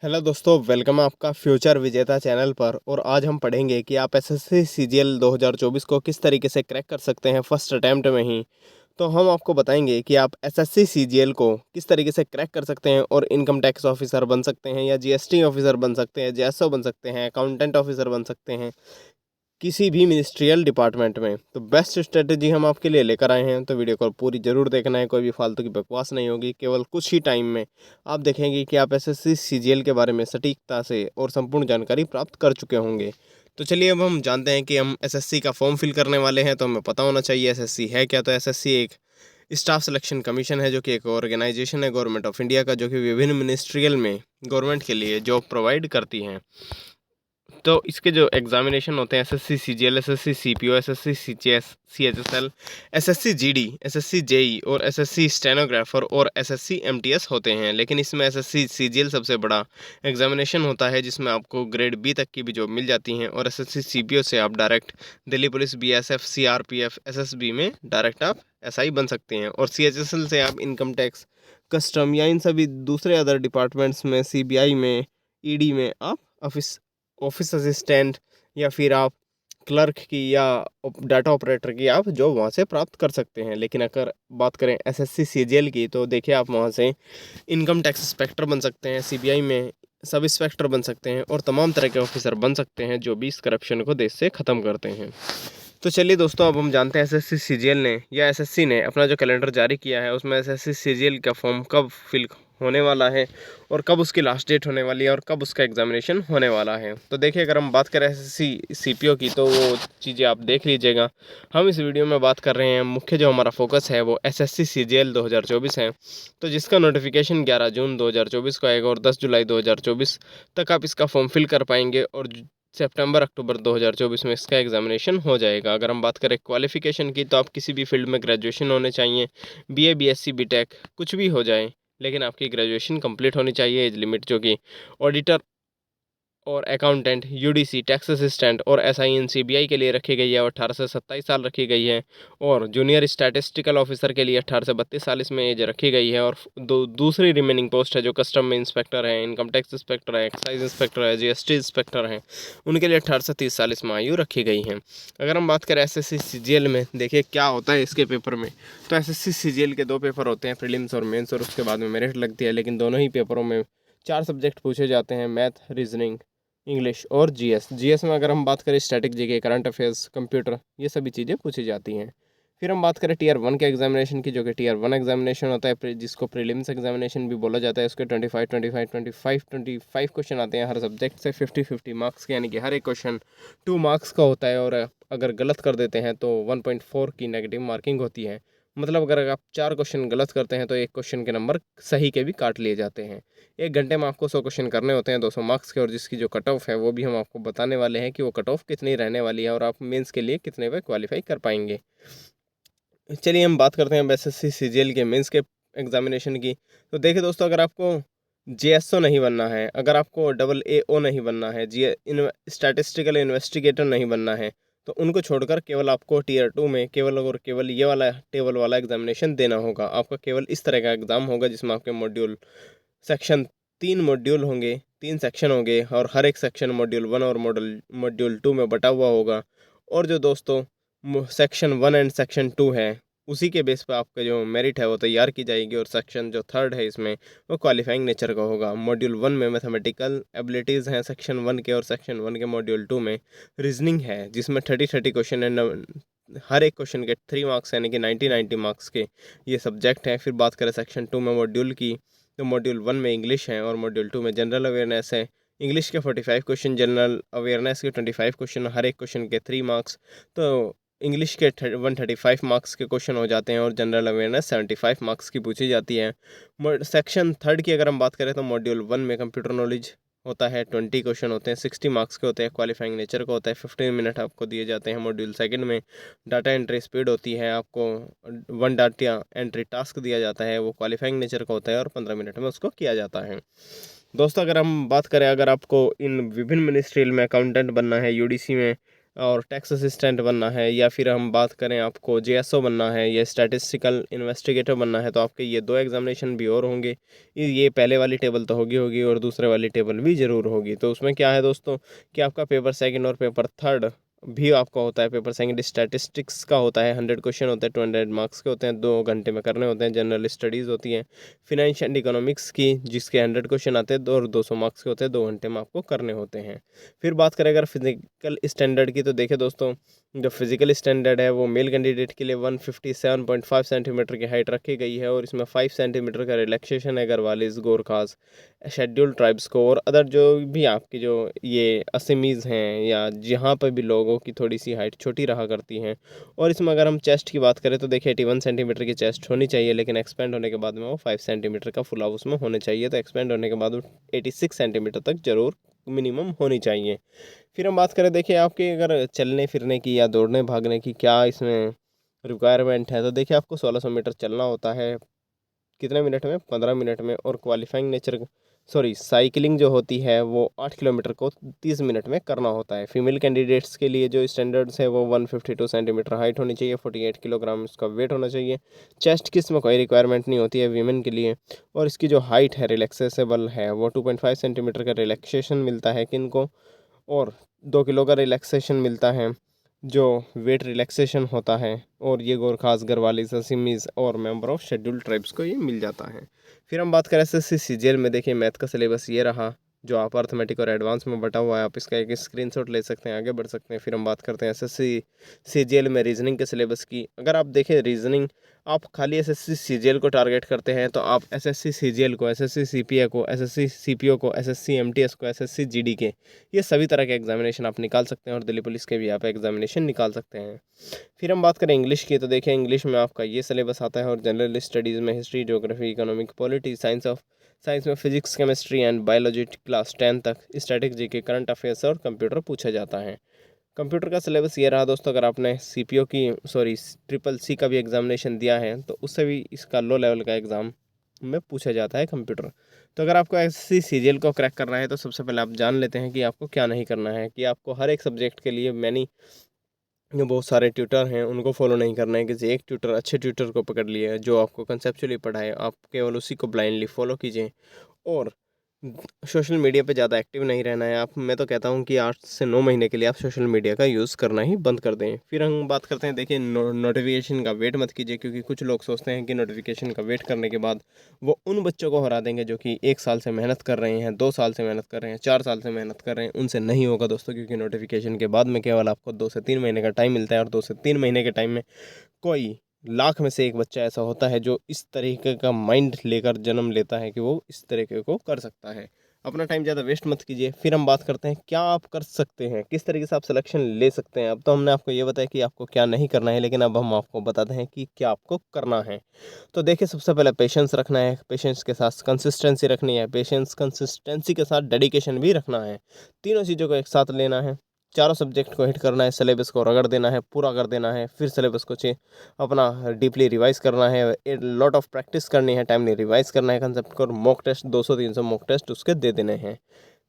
Hello दोस्तों, welcome आपका future विजेता चैनल पर। और आज हम पढ़ेंगे कि आप एसएससी सीजीएल 2024 को किस तरीके से क्रैक कर सकते हैं फर्स्ट अटैम्प्ट में ही। तो हम आपको बताएंगे कि आप एसएससी सीजीएल को किस तरीके से क्रैक कर सकते हैं और इनकम टैक्स ऑफिसर बन सकते हैं या जीएसटी ऑफिसर बन सकते हैं, जेएसओ बन सकते हैं, अकाउंटेंट ऑफिसर बन सकते हैं किसी भी मिनिस्ट्रियल डिपार्टमेंट में। तो बेस्ट स्ट्रेटजी हम आपके लिए लेकर आए हैं, तो वीडियो को पूरी ज़रूर देखना है। कोई भी फालतू की बकवास नहीं होगी। केवल कुछ ही टाइम में आप देखेंगे कि आप एसएससी सीजीएल के बारे में सटीकता से और संपूर्ण जानकारी प्राप्त कर चुके होंगे। तो चलिए अब हम जानते हैं कि हम एसएससी का फॉर्म फिल करने वाले हैं, तो हमें पता होना चाहिए एसएससी है क्या। तो एसएससी एक स्टाफ सिलेक्शन कमीशन है, जो कि एक ऑर्गेनाइजेशन है गवर्नमेंट ऑफ इंडिया का, जो कि विभिन्न मिनिस्ट्रियल में गवर्नमेंट के लिए जॉब प्रोवाइड करती हैं। तो इसके जो एग्जामिनेशन होते हैं SSC CGL, SSC CPO, SSC CGS, CHSL, SSC GD, SSC JE और एसएससी स्टेनोग्राफर और एसएससी एमटीएस होते हैं। लेकिन इसमें एसएससी सीजीएल सबसे बड़ा एग्जामिनेशन होता है, जिसमें आपको ग्रेड बी तक की भी जॉब मिल जाती हैं। और एसएससी सीपीओ से आप direct Delhi police, BSF, CRPF, SSB में डायरेक्ट आप एसआई बन सकते हैं। और सीएचएसएल से आप इनकम टैक्स, कस्टम या इन सभी दूसरे अदर डिपार्टमेंट्स में, सीबीआई में, ईडी में आप ऑफिस असिस्टेंट या फिर आप क्लर्क की या डाटा ऑपरेटर की आप जॉब वहाँ से प्राप्त कर सकते हैं। लेकिन अगर बात करें एसएससी सीजीएल की, तो देखिए आप वहाँ से इनकम टैक्स इंस्पेक्टर बन सकते हैं, सीबीआई में सब इंस्पेक्टर बन सकते हैं और तमाम तरह के ऑफिसर बन सकते हैं, जो भी इस करप्शन को देश से ख़त्म करते हैं। तो चलिए दोस्तों, अब हम जानते हैं एसएससी सीजीएल ने या एसएससी ने अपना जो कैलेंडर जारी किया है, उसमें एसएससी सीजीएल का फॉर्म कब फिल होने वाला है और कब उसकी लास्ट डेट होने वाली है और कब उसका एग्जामिनेशन होने वाला है। तो देखिए, अगर हम बात करें एसएससी सीपीओ की, तो वो चीज़ें आप देख लीजिएगा। हम इस वीडियो में बात कर रहे हैं, मुख्य जो हमारा फोकस है वो एसएससी सीजीएल 2024 है। तो जिसका नोटिफिकेशन 11 जून 2024 को आएगा और 10 जुलाई 2024 तक आप इसका फॉर्म फिल कर पाएंगे और सितंबर अक्टूबर 2024 में इसका एग्जामिनेशन हो जाएगा। अगर हम बात करें क्वालिफिकेशन की, तो आप किसी भी फील्ड में ग्रेजुएशन होने चाहिए, बीए, बीएससी, बीटेक कुछ भी हो जाए, लेकिन आपकी ग्रेजुएशन कंप्लीट होनी चाहिए। एज लिमिट जो कि ऑडिटर और अकाउंटेंट, यूडीसी, टैक्स असिस्टेंट और एसआई इन सीबीआई के लिए रखी गई है, और 18 से 27 साल रखी गई है। और जूनियर स्टैटिस्टिकल ऑफिसर के लिए 18 से 32 साल इसमें एज रखी गई है। और दूसरी रिमेनिंग पोस्ट है, जो कस्टम में इंस्पेक्टर है, इनकम टैक्स इंस्पेक्टर है, एक्साइज इंस्पेक्टर है, जीएसटी इंस्पेक्टर हैं, उनके लिए 18 से 30 साल इसमें आयु रखी गई है। अगर हम बात करें एसएससी सीजीएल में, देखिए क्या होता है इसके पेपर में। तो एसएससी सीजीएल के 2 पेपर होते हैं, प्रीलिम्स और मेंस, और उसके बाद में मेरिट लगती है। लेकिन दोनों ही पेपरों में 4 सब्जेक्ट पूछे जाते हैं, मैथ, रीजनिंग, इंग्लिश और जीएस। जीएस में अगर हम बात करें static GK, current affairs, computer, ये सभी चीज़ें पूछी जाती हैं। फिर हम बात करें टीयर 1 के एग्जामिनेशन की, जो कि टीयर 1 एग्जामिनेशन होता है, जिसको प्रीलिम्स एग्जामिनेशन भी बोला जाता है। उसके 25 क्वेश्चन आते हैं हर सब्जेक्ट से, 50-50 मार्क्स के, यानी कि हर एक क्वेश्चन 2 मार्क्स का होता है। और अगर गलत कर देते हैं तो 1.4 की नेगेटिव मार्किंग होती है। मतलब अगर आप 4 क्वेश्चन गलत करते हैं तो एक क्वेश्चन के नंबर सही के भी काट लिए जाते हैं। 1 घंटे में आपको 100 क्वेश्चन करने होते हैं, 200 मार्क्स के। और जिसकी जो कट ऑफ है वो भी हम आपको बताने वाले हैं कि वो कट ऑफ कितनी रहने वाली है और आप मेंस के लिए कितने पे क्वालिफाई कर पाएंगे। चलिए हम बात करते हैं एसएससी सीजीएल के मेंस के एग्जामिनेशन की। तो देखिए दोस्तों, अगर आपको जेएसओ नहीं बनना है, अगर आपको डबल एओ नहीं बनना है, स्टैटिस्टिकल इन्वेस्टिगेटर नहीं बनना है, तो उनको छोड़कर केवल आपको टीयर 2 में केवल और केवल ये वाला टेबल वाला एग्जामिनेशन देना होगा। आपका केवल इस तरह का एग्ज़ाम होगा, जिसमें आपके मॉड्यूल सेक्शन 3 मॉड्यूल होंगे, 3 सेक्शन होंगे, और हर एक सेक्शन मॉड्यूल 1 और मॉड्यूल 2 में बटा हुआ होगा। और जो दोस्तों सेक्शन 1 एंड सेक्शन 2 है, उसी के बेस पर आपका जो मेरिट है वो तैयार की जाएगी। और सेक्शन जो 3 है इसमें, वो क्वालिफाइंग नेचर का होगा। मॉड्यूल 1 में मैथमेटिकल एबिलिटीज़ हैं सेक्शन 1 के, और सेक्शन 1 के मॉड्यूल 2 में रीजनिंग है, जिसमें 30 क्वेश्चन है। हर एक क्वेश्चन के 3 मार्क्स, यानी कि 90 मार्क्स के ये सब्जेक्ट हैं। फिर बात करें सेक्शन 2 में मॉड्यूल की, तो मॉड्यूल 1 में इंग्लिश है और मॉड्यूल 2 में जनरल अवेयरनेस है। इंग्लिश के 45 क्वेश्चन, जनरल अवेयरनेस के 25 क्वेश्चन, हर एक क्वेश्चन के 3 मार्क्स। तो इंग्लिश के 135 मार्क्स के क्वेश्चन हो जाते हैं और जनरल अवेयरनेस 75 मार्क्स की पूछी जाती है। सेक्शन 3 की अगर हम बात करें, तो मॉड्यूल 1 में कंप्यूटर नॉलेज होता है, 20 क्वेश्चन होते हैं, 60 मार्क्स के होते हैं, क्वालिफाइंग नेचर का होता है, 15 मिनट आपको दिए जाते हैं। मॉड्यूल 2 में डाटा एंट्री स्पीड होती है, आपको 1 डाटा एंट्री टास्क दिया जाता है, वो क्वालिफाइंग नेचर का होता है और 15 मिनट में उसको किया जाता है। दोस्तों, अगर हम बात करें, अगर आपको इन विभिन्न मिनिस्ट्रियल में अकाउंटेंट बनना है, यूडीसी में और टैक्स असिस्टेंट बनना है, या फिर हम बात करें आपको जेएसओ बनना है या स्टैटिस्टिकल इन्वेस्टिगेटर बनना है, तो आपके ये 2 एग्जामिनेशन भी और होंगे। ये पहले वाली टेबल तो होगी और दूसरे वाली टेबल भी ज़रूर होगी। तो उसमें क्या है दोस्तों कि आपका पेपर सेकंड और पेपर थर्ड भी आपका होता है। पेपर सेकंड स्टैटिस्टिक्स का होता है, 100 क्वेश्चन होते हैं, 200 मार्क्स के होते हैं, 2 घंटे में करने होते हैं। जनरल स्टडीज़ होती हैं फिनेंस एंड इकोनॉमिक्स की, जिसके 100 क्वेश्चन आते हैं और 200 मार्क्स के होते हैं, 2 घंटे में आपको करने होते हैं। फिर बात करें अगर फिजिकल स्टैंडर्ड की, तो देखिए दोस्तों जो फिजिकल स्टैंडर्ड है वो मेल कैंडिडेट के लिए 157.5 सेंटीमीटर की हाइट रखी गई है, और इसमें 5 सेंटीमीटर का रिलैक्सेशन है गढ़वालीज, गोरखास, शेड्यूल्ड ट्राइब्स को, और अदर जो भी आपकी जो ये असमीज़ हैं या जहाँ पर भी लोगों की थोड़ी सी हाइट छोटी रहा करती हैं। और इसमें अगर हम चेस्ट की बात करें तो देखिए 81 सेंटीमीटर की चेस्ट होनी चाहिए, लेकिन एक्सपेंड होने के बाद में वो 5 सेंटीमीटर का फुलाव उसमें होने चाहिए। तो एक्सपेंड होने के बाद वो 86 सेंटीमीटर तक ज़रूर मिनिमम होनी चाहिए। फिर हम बात करें देखिए आपके अगर चलने फिरने की या दौड़ने भागने की क्या इसमें रिक्वायरमेंट है, तो देखिए आपको 1600 मीटर चलना होता है कितने मिनट में, 15 मिनट में। और क्वालिफाइंग नेचर साइकिलिंग जो होती है वो 8 किलोमीटर को 30 मिनट में करना होता है। फीमेल कैंडिडेट्स के लिए जो स्टैंडर्ड्स है वो 152 सेंटीमीटर हाइट होनी चाहिए, 48 किलोग्राम इसका वेट होना चाहिए। चेस्ट की इसमें कोई रिक्वायरमेंट नहीं होती है वीमेन के लिए। और इसकी जो हाइट है रिलैक्सेबल है, वो 2.5 सेंटीमीटर का रिलैक्सेशन मिलता है किनको, और 2 किलो का रिलैक्सेशन मिलता है जो वेट रिलैक्सेशन होता है। और ये गोरखास, गढ़वाली, असमीज़ और मेंबर ऑफ शेड्यूल्ड ट्राइब्स को ये मिल जाता है। फिर हम बात करें एसएससी सीजीएल में, देखिए मैथ का सिलेबस ये रहा जो आप अर्थमेटिक और एडवांस में बटा हुआ है, आप इसका एक स्क्रीनशॉट ले सकते हैं, आगे बढ़ सकते हैं। फिर हम बात करते हैं एसएससी सीजीएल में रीजनिंग के सिलेबस की। अगर आप देखें रीजनिंग, आप खाली एसएससी सीजीएल को टारगेट करते हैं तो आप एसएससी सीजीएल को, एसएससी सीपीए को, एसएससी सीपीओ को, एसएससी एमटीएस को, एसएससी जीडी के, ये सभी तरह के एग्जामिनेशन आप निकाल सकते हैं, और दिल्ली पुलिस के भी आप एग्जामिनेशन निकाल सकते हैं। फिर हम बात करें इंग्लिश की, तो देखिए इंग्लिश में आपका ये सिलेबस आता है, और जनरल स्टडीज़ में history, geography, economic, polity, science में physics, chemistry and biology class 10 तक, स्टैटिक जीके, करंट अफेयर्स और कंप्यूटर पूछा जाता है। कंप्यूटर का सिलेबस ये रहा दोस्तों, अगर आपने सीपीओ की ट्रिपल सी का भी एग्जामिनेशन दिया है तो उससे भी इसका लो लेवल का एग्ज़ाम में पूछा जाता है कंप्यूटर। तो अगर आपको ऐसी सीजीएल को क्रैक करना है तो सबसे पहले आप जान लेते हैं कि आपको क्या नहीं करना है, कि आपको हर एक सब्जेक्ट के लिए जो बहुत सारे ट्यूटर हैं उनको फॉलो नहीं करना है। किसी एक ट्यूटर, अच्छे ट्यूटर को पकड़ लिया है जो आपको कंसेप्चुअली पढ़ाए, आप केवल उसी को ब्लाइंडली फॉलो कीजिए। और सोशल मीडिया पे ज़्यादा एक्टिव नहीं रहना है आप। मैं तो कहता हूँ कि 8 से 9 महीने के लिए आप सोशल मीडिया का यूज़ करना ही बंद कर दें। फिर हम बात करते हैं, देखिए नोटिफिकेशन का वेट मत कीजिए, क्योंकि कुछ लोग सोचते हैं कि नोटिफिकेशन का वेट करने के बाद वो उन बच्चों को हरा देंगे जो कि 1 साल से मेहनत कर रहे हैं, 2 साल से मेहनत कर रहे हैं, 4 साल से मेहनत कर रहे हैं। उनसे नहीं होगा दोस्तों, क्योंकि नोटिफिकेशन के बाद में केवल आपको 2 से 3 महीने का टाइम मिलता है, और 2 से 3 महीने के टाइम में कोई लाख में से एक बच्चा ऐसा होता है जो इस तरीके का माइंड लेकर जन्म लेता है कि वो इस तरीके को कर सकता है। अपना टाइम ज़्यादा वेस्ट मत कीजिए। फिर हम बात करते हैं क्या आप कर सकते हैं, किस तरीके से आप सिलेक्शन ले सकते हैं। अब तो हमने आपको ये बताया कि आपको क्या नहीं करना है, लेकिन अब हम आपको बताते हैं कि क्या आपको करना है। तो देखिए सबसे पहले पेशेंस रखना है, पेशेंस के साथ कंसिस्टेंसी रखनी है, पेशेंस कंसिस्टेंसी के साथ डेडिकेशन भी रखना है। तीनों चीज़ों को एक साथ लेना है। चारों सब्जेक्ट को हिट करना है, सिलेबस को रगड़ देना है, पूरा कर देना है। फिर सिलेबस को अपना डीपली रिवाइज करना है, लॉट ऑफ प्रैक्टिस करनी है, टाइमली रिवाइज करना है कंसेप्ट को, मॉक टेस्ट 200-300 मॉक टेस्ट उसके दे देने हैं।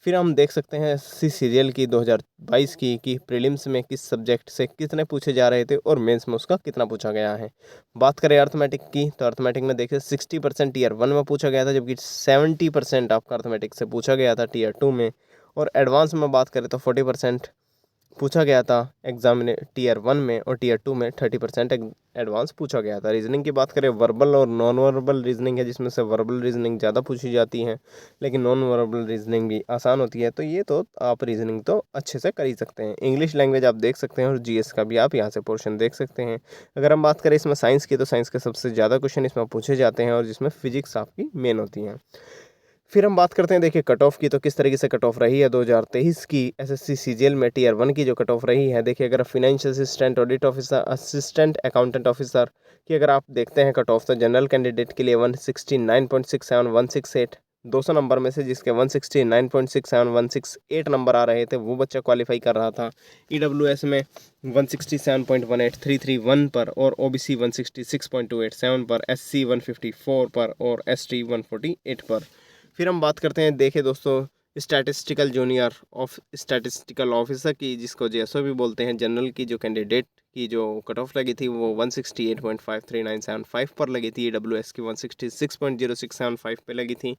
फिर हम देख सकते हैं सी सीरियल की 2022 की कि प्रीलिम्स में किस सब्जेक्ट से कितने पूछे जा रहे थे और मेंस में उसका कितना पूछा गया है। बात करें अर्थमेटिक की, तो अर्थमेटिक में देखिए 60% टीयर 1 में पूछा गया था, जबकि 70% आपका अर्थमेटिक से पूछा गया था टीयर 2 में। और एडवांस में बात करें तो 40% पूछा गया था एग्जाम ने टीयर 1 में, और टीयर 2 में 30% एडवांस पूछा गया था। रीजनिंग की बात करें, वर्बल और नॉन वर्बल रीजनिंग है, जिसमें से वर्बल रीजनिंग ज़्यादा पूछी जाती है, लेकिन नॉन वर्बल रीजनिंग भी आसान होती है। तो ये तो आप रीजनिंग तो अच्छे से कर ही सकते हैं। इंग्लिश लैंग्वेज आप देख सकते हैं, और जीएस का भी आप यहाँ से पोर्शन देख सकते हैं। अगर हम बात करें इसमें साइंस की, तो साइंस के सबसे ज़्यादा क्वेश्चन इसमें पूछे जाते हैं, और जिसमें फिजिक्स आपकी मेन होती हैं। फिर हम बात करते हैं देखिए कट ऑफ की, तो किस तरीके से कट ऑफ रही है 2023 की एसएससी सीजीएल में टीयर 1 की जो कट ऑफ रही है। देखिए अगर financial assistant, audit officer, assistant accountant officer की अगर आप देखते हैं कट ऑफ, तो जनरल कैंडिडेट के लिए 169.67 168, 200 नंबर में से जिसके 169.67 168 नंबर आ रहे थे वो बच्चा क्वालिफाई कर रहा था। ईडब्ल्यूएस में 167.18331 पर, और ओबीसी 166.287 पर, एससी 154 पर, और एसटी 148 पर। फिर हम बात करते हैं देखिए दोस्तों statistical junior of statistical officer की, जिसको जेएसओ भी बोलते हैं, जनरल की जो कैंडिडेट की जो कट ऑफ लगी थी वो 168.53975 पर लगी थी। ईडब्ल्यूएस की 166.0675 पे लगी थी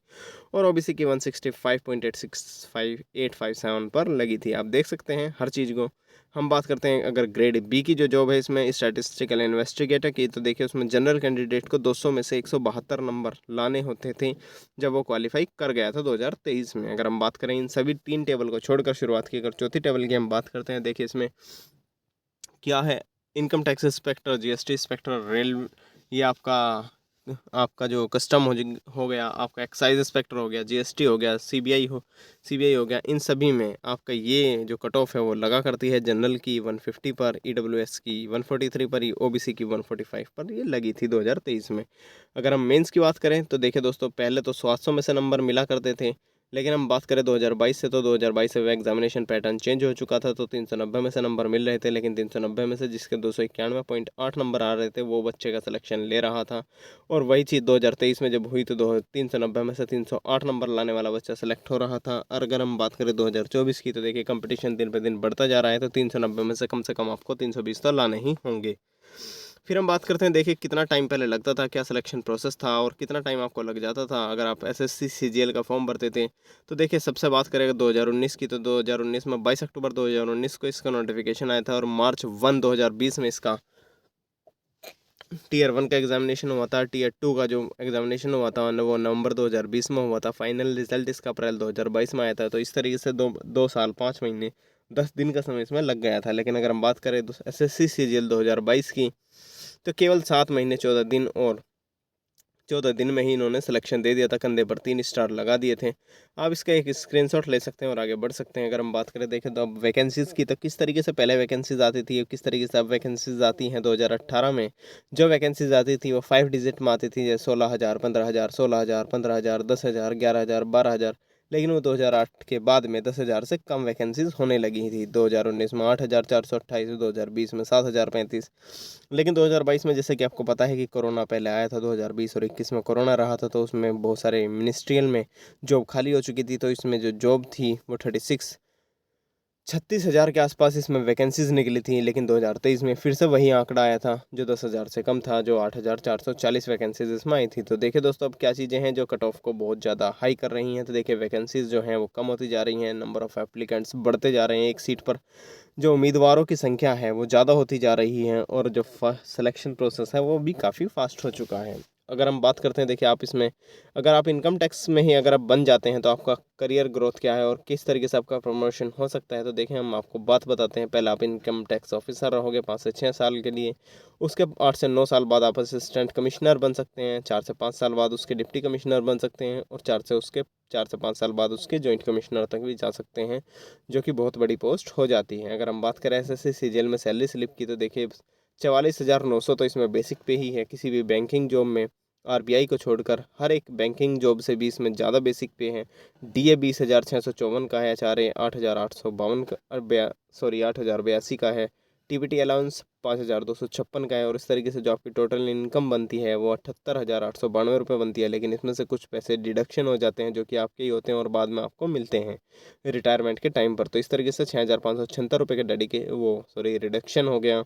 और ओबीसी की 165.867 पर लगी थी। आप देख सकते हैं हर चीज़ को। हम बात करते हैं अगर ग्रेड बी की जो जॉब है इसमें स्टैटिस्टिकल इन्वेस्टिगेटर की, तो देखिए उसमें जनरल कैंडिडेट को 200 में से 172 नंबर लाने होते थे जब वो क्वालिफाई कर गया था 2023 में। अगर हम बात करें इन सभी 3 टेबल को छोड़कर शुरुआत की, अगर चौथी टेबल की हम बात करते हैं, देखिए इसमें क्या है, income tax inspector, GST inspector, rail, ये आपका आपका जो कस्टम हो गया, आपका एक्साइज इंस्पेक्टर हो गया, जीएसटी हो गया, सीबीआई हो गया, इन सभी में आपका ये जो कट ऑफ है वो लगा करती है जनरल की 150 पर, ईडब्ल्यूएस की 143 पर, ओबीसी की 145 पर ये लगी थी 2023 में। अगर हम मेंस की बात करें तो देखिए दोस्तों, पहले तो 700 में से नंबर मिला करते थे, लेकिन हम बात करें 2022 से, तो 2022 से एग्जामिनेशन पैटर्न चेंज हो चुका था, तो 390 में से नंबर मिल रहे थे, लेकिन 390 में से जिसके 291.8 नंबर आ रहे थे वो बच्चे का सिलेक्शन ले रहा था। और वही चीज़ 2023 में जब हुई तो 390 में से 308 नंबर लाने वाला बच्चा सेलेक्ट हो रहा था। और अगर हम बात करें 2024 की, तो देखिए कंपटीशन दिन पे दिन बढ़ता जा रहा है, तो 390 में से कम आपको 320 तो लाने ही होंगे। फिर हम बात करते हैं, देखिए कितना टाइम पहले लगता था, क्या सिलेक्शन प्रोसेस था और कितना टाइम आपको लग जाता था अगर आप एसएससी सीजीएल का फॉर्म भरते थे। तो देखिए सबसे बात करें 2019 की, तो 2019 में 22 अक्टूबर 2019 को इसका नोटिफिकेशन आया था और मार्च 1 2020 में इसका टीयर 1 का एग्जामिनेशन हुआ था। टीयर 2 का जो एग्जामिनेशन हुआ था वो नवंबर 2020 में हुआ था। फाइनल रिजल्ट इसका अप्रैल 2022 में आया था। तो इस तरीके से दो साल 5 महीने 10 दिन का समय इसमें लग गया था। लेकिन अगर हम बात करें एसएससी सीजीएल 2022 की, तो केवल 7 महीने 14 दिन और 14 दिन में ही इन्होंने सिलेक्शन दे दिया था, कंधे पर 3 स्टार लगा दिए थे। आप इसका एक स्क्रीनशॉट ले सकते हैं और आगे बढ़ सकते हैं। अगर हम बात करें देखें तो अब वैकेंसीज़ की, तो किस तरीके से पहले वैकेंसीज आती थी और किस तरीके से अब वैकेंसीज आती हैं। 2018 में जो वैकेंसीज आती थी वो 5 डिजिट में आती थी, जैसे 16,000, 15,000, 16,000, 15,000, 10,000, 11,000, 12,000। लेकिन वो 2008 के बाद में 10,000 से कम वैकेंसीज होने लगी थी। 2019 में 8,428, 2020 में 7,035। लेकिन 2022 में जैसे कि आपको पता है कि कोरोना पहले आया था, 2020 और 21 में कोरोना रहा था, तो उसमें बहुत सारे मिनिस्ट्रियल में जॉब खाली हो चुकी थी। तो इसमें जो जॉब थी वो 36,000 के आसपास इसमें वैकेंसीज निकली थी। लेकिन 2023 में फिर से वही आंकड़ा आया था जो 10,000 से कम था, जो 8,440 वैकेंसीज इसमें आई थी। तो देखिए दोस्तों, अब क्या चीज़ें हैं जो कट ऑफ को बहुत ज़्यादा हाई कर रही हैं। तो देखिए वैकेंसीज जो हैं वो कम होती जा रही हैं, नंबर ऑफ़ एप्लीकेंट्स बढ़ते जा रहे हैं, एक सीट पर जो उम्मीदवारों की संख्या है वो ज़्यादा होती जा रही है और जो सिलेक्शन प्रोसेस है वो भी काफ़ी फास्ट हो चुका है। अगर हम बात करते हैं, देखिए आप इसमें अगर आप इनकम टैक्स में ही अगर आप बन जाते हैं तो आपका करियर ग्रोथ क्या है और किस तरीके से आपका प्रमोशन हो सकता है। तो देखिए हम आपको बात बताते हैं। पहले आप इनकम टैक्स ऑफिसर रहोगे 5 से 6 साल के लिए। उसके 8 से 9 साल बाद आप असिस्टेंट कमिश्नर बन सकते हैं। 4 से 5 साल बाद उसके डिप्टी कमिश्नर बन सकते हैं और 4 से 5 साल बाद उसके जॉइंट कमिश्नर तक भी जा सकते हैं, जो कि बहुत बड़ी पोस्ट हो जाती है। अगर हम बात करें एसएससी सीजीएल में सैलरी स्लिप की, तो देखिए 44,900 तो इसमें बेसिक पे ही है। किसी भी बैंकिंग जॉब में आरबीआई को छोड़कर हर एक बैंकिंग जॉब से भी इसमें ज़्यादा बेसिक पे है। डीए 20,654 का है, एचआरए 8,852 का, 8,082 का है। टीपीटी अलाउंस 5,256 का है। और इस तरीके से जो आपकी टोटल इनकम बनती है वो 78,892 रुपये बनती है। लेकिन इसमें से कुछ पैसे डिडक्शन हो जाते हैं जो कि आपके ही होते हैं और बाद में आपको मिलते हैं रिटायरमेंट के टाइम पर। तो इस तरीके से 6,576 रुपये के रिडक्शन हो गया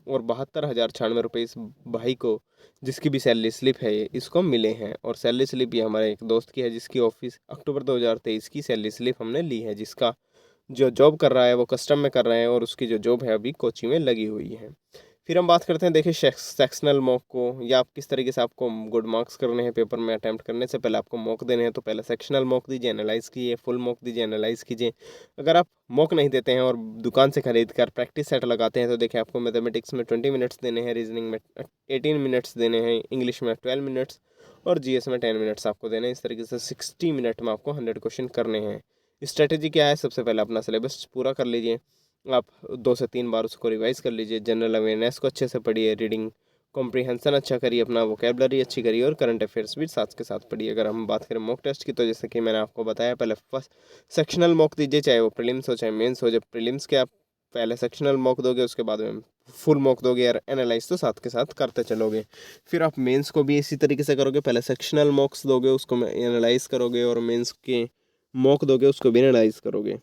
और 72,096 रुपये इस भाई को, जिसकी भी सैलरी स्लिप है ये, इसको मिले हैं। और सैलरी स्लिप ये हमारे एक दोस्त की है, जिसकी ऑफिस अक्टूबर 2023 की सैलरी स्लिप हमने ली है, जिसका जो जॉब कर रहा है वो कस्टम में कर रहे हैं और उसकी जो जॉब है अभी कोची में लगी हुई है। फिर हम बात करते हैं, देखिए सेक्शनल मॉक को, या आप किस तरीके से आपको गुड मार्क्स करने हैं पेपर में अटैम्प्ट करने से पहले आपको मॉक देने हैं। तो पहले सेक्शनल मॉक दीजिए, एनालाइज कीजिए, फुल मॉक दीजिए, एनालाइज कीजिए। अगर आप मॉक नहीं देते हैं और दुकान से खरीद कर प्रैक्टिस सेट लगाते हैं, तो देखिए आपको मैथमेटिक्स में 20 मिनट्स देने हैं, रीजनिंग में 18 मिनट्स देने हैं, इंग्लिश में 12 मिनट्स और जीएस में 10 मिनट्स आपको देने हैं। इस तरीके से 60 मिनट में आपको 100 क्वेश्चन करने हैं। स्ट्रेटेजी क्या है, सबसे पहले अपना सिलेबस पूरा कर लीजिए। आप 2 से 3 बार उसको रिवाइज कर लीजिए। जनरल अवेयरनेस को अच्छे से पढ़िए, रीडिंग कॉम्प्रिहेंशन अच्छा करिए, अपना वोकेबलरी अच्छी करिए और करंट अफेयर्स भी साथ के साथ पढ़िए। अगर हम बात करें मॉक टेस्ट की, तो जैसे कि मैंने आपको बताया, पहले फर्स्ट सेक्शनल मॉक दीजिए, चाहे वो प्रीलिम्स हो चाहे मेंस हो। जब प्रीलिम्स के आप पहले सेक्शनल मॉक दोगे, उसके बाद में फुल मॉक दोगे और एनालाइज तो साथ के साथ करते चलोगे। फिर आप मेंस को भी इसी तरीके से करोगे, पहले सेक्शनल मॉक्स दोगे, उसको एनालाइज करोगे और मेंस के मॉक दोगे उसको भी एनालाइज करोगे।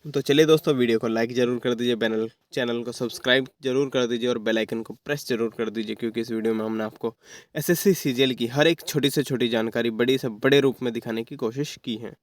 तो चलिए दोस्तों, वीडियो को लाइक ज़रूर कर दीजिए, चैनल को सब्सक्राइब जरूर कर दीजिए और बेल आइकन को प्रेस जरूर कर दीजिए, क्योंकि इस वीडियो में हमने आपको एसएससी सीजीएल की हर एक छोटी से छोटी जानकारी बड़ी से बड़े रूप में दिखाने की कोशिश की है।